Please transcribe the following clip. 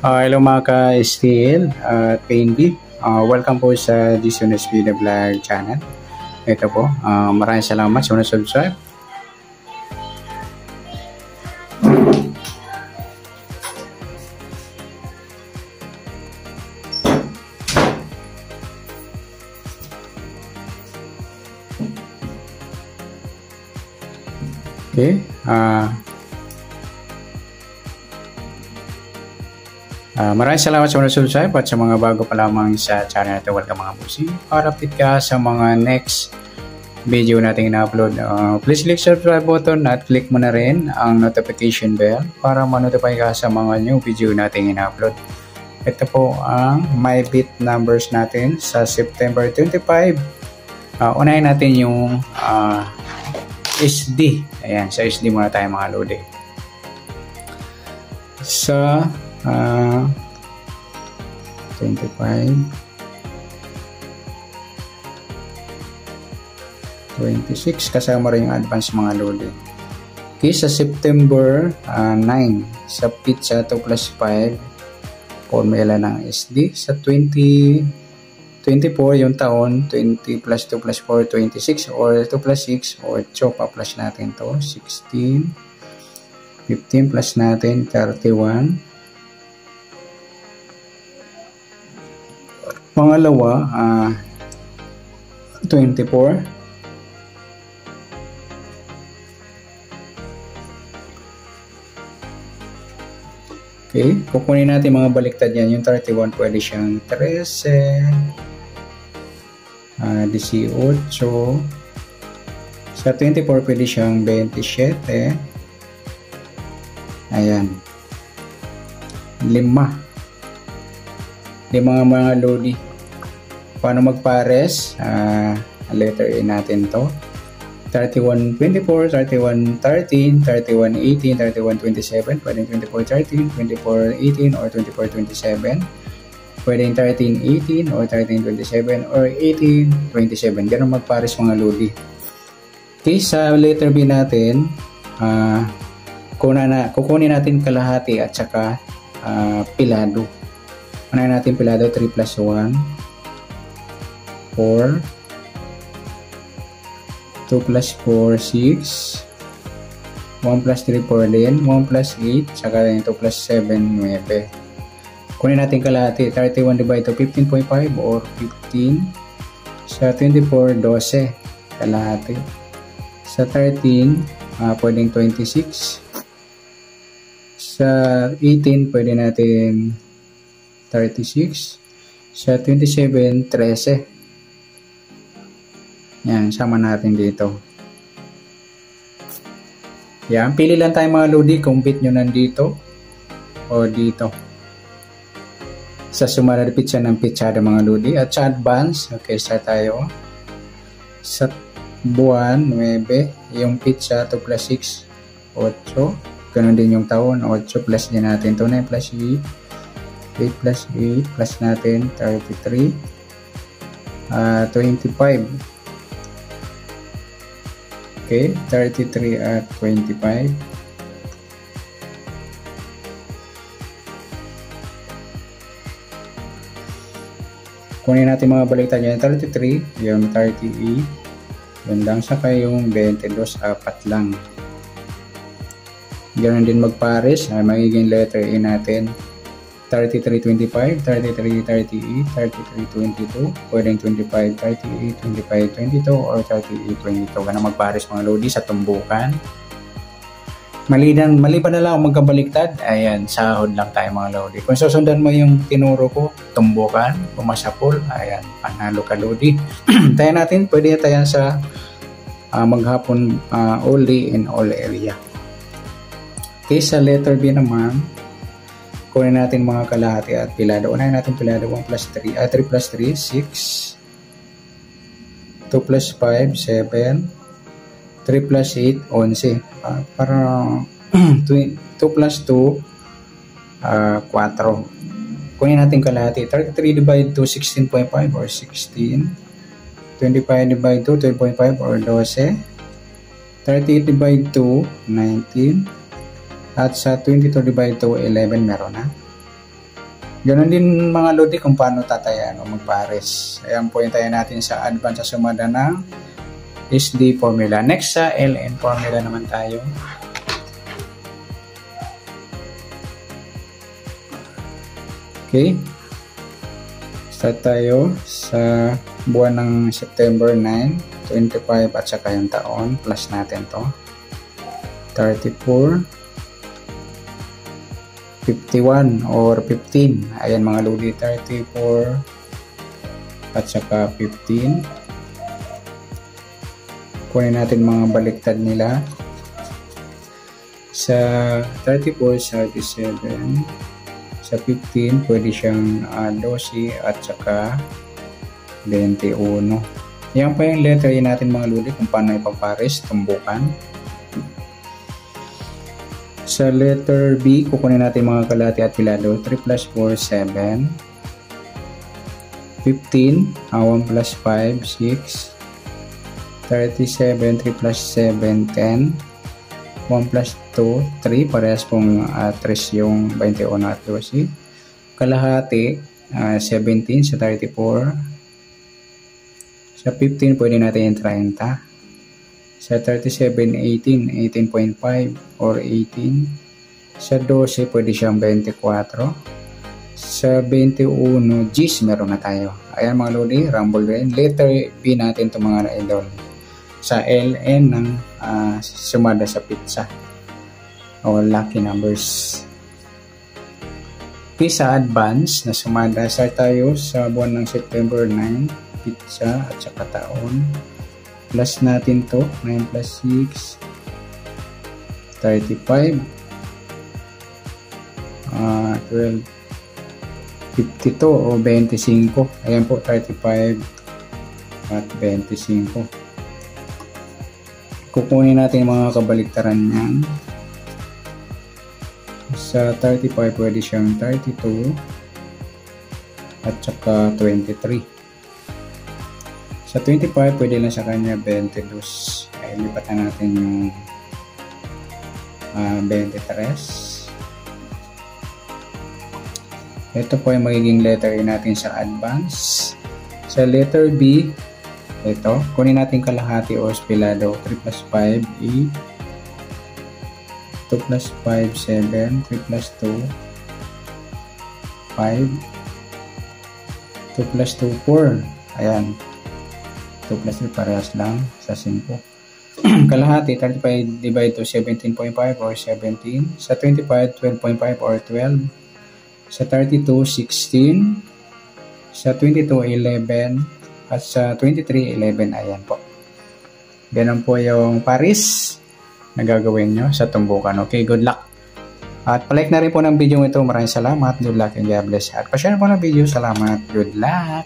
Hello mga ka-STL at PNB. Welcome po sa Jason Espina Vlog channel. Ito po, maraming salamat sa subscribe. Okay, maraming salamat sa mga subscribe at sa mga bago pa lamang sa channel ito. Welcome mga busi. Para update ka sa mga next video natin na-upload. Please click subscribe button at click mo na rin ang notification bell para ma-notify ka sa mga new video natin na-upload. Ito po ang my bit numbers natin sa September 25. Unahin natin yung SD. Ayan, sa SD muna tayo mga lodi. Sa 25 26 kasama rin yung advance mga lodi. Okay, sa September 9 sa pizza 2 plus 5 formula ng SD. Sa 24 yung taon, 20 plus 2 plus 4 26 or 2 plus 6 or 8 pa plus natin to 16 15 plus natin 31. Pangalawa 24. Okay, kukunin natin mga baliktad yan. Yung 31 pwede siyang 13 18. Sa 24 pwede siyang 27. Ayan. 5 mga lodi. Paano magpares? Letter A natin to. 31 24, 31 13, 31 18, 31 27, pwedeng 24 13, 24 18 or 24 27. Pwedeng 13 18 or 13 27 or 18 27. Ganun magpares mga lodi. Okay, sa letter B natin, kukunin natin kalahati at saka pilado. Unahin natin pilado 3 plus 1 4 2 plus 4 6 1 plus 3 4 din 1 plus 8 saka 2 plus 7 9. Kunin natin kalahati 31 divided to 15.5 or 15. Sa 24 12 kalahati. Sa 13 pwedeng 26. Sa 18 pwede natin 36. Sa 27 13. Yan, sama natin dito. Yan, pili lang tayo mga lodi kung bit nyo nandito o dito. Sa sumunod pizza ng pizza mga lodi. At sa advance, okay, start tayo. Sa buwan, 9, yung pizza 2 plus 6, 8. Ganun din yung taon, 8 plus din natin. 2, 9 plus 8, 8 plus 8 plus natin 33, 25. Okay, 33 at 25. Kunin natin mga baliktad niya. 33, yung 38, yun lang. Saka yung 22, 4 lang. Ganoon din magpares. Magiging letter A natin. 33, 25, 33, 38, 33, 22, pwedeng 25, 38, 25, 22, or 38, 22. Ganun magpares mga lodi sa tumbukan. Mali pa na lang ako magkabaliktad. Ayan, sahod lang tayo mga lodi. Kung susundan mo yung tinuro ko, tumbukan, pumasapol, ayan, panalo ka lodi. Tayo natin, pwede tayo sa maghapon only in all area. Okay, sa letter B naman, kunin natin mga kalahati at pilado. Unahin natin pilado 1 plus 3, 3 plus 3, 6, 2 plus 5, 7, 3 plus 8, 11. Para 2 plus 2, 4. Kunin natin kalahati. 33 divided to 16.5 or 16. 25 divided to 12.5 or 12. 38 divided to 19. At sa 22 divided to 11 meron na. Ganun din mga lodi kung paano tatayan o magpares. Ayan po yung tayo natin sa advance sa sumada ng SD formula. Next sa LN formula naman tayo. Okay. Start tayo sa buwan ng September 9, 25 at saka yung taon. Plus natin to. 34, 51 or 15. Ayan mga lodi, 34 at saka 15. Kunin natin mga baliktad nila. Sa 34, 37. Sa 15, pwede siyang 12 at saka 21. Yan pa yung letter A natin mga lodi kung paano ipapares, tumbukan. Sa letter B, kukunin natin mga kalahati at pilado. 3 plus 4, 7. 15, 1 plus 5, 6. 37, 3 plus 7, 10. 1 plus 2, 3. Parehas pong 3 yung 21 at 12. Kalahati, 17 sa 34. Sa 15, pwede natin yung 30. Sa 37, 18, 18.5 or 18. Sa 12, pwede siyang 24. Sa 21, G's meron na tayo. Ayan mga lodi, rumble rin. Letter B natin itong mga idol. Sa LN ng sumada sa pizza. O lucky numbers. Okay, sa advance na sumada, start tayo sa buwan ng September 9, pizza at saka taon. Plus natin to, 9 plus 6, 35, 12, 52 o 25. Ayan po, 35 at 25. Kukunin natin mga kabaliktaran niyan. Sa 35, pwede siyang 32 at saka 23. Sa 25, pwede lang sa kanya 22. Ay, lipatan natin yung 23. Ito po yung magiging letter A natin sa advance. Sa letter B, ito, kunin natin kalahati o spilado. 3 plus 5, 8. 2 plus 5, 7. 3 plus 2, 5. 2 plus 2, 4. Ayan. 2 plus 3 parehas lang sa 5. Kalahati, 35 divide to 17.5 or 17. Sa 25, 12.5 or 12. Sa 32, 16. Sa 22, 11. At sa 23, 11. Ayan po. Ganun po yung paris na gagawin nyo sa tumbukan. Okay, good luck. At palike na rin po ng video ito. Maraming salamat. Good luck and God bless. At pa-share po ng video. Salamat. Good luck.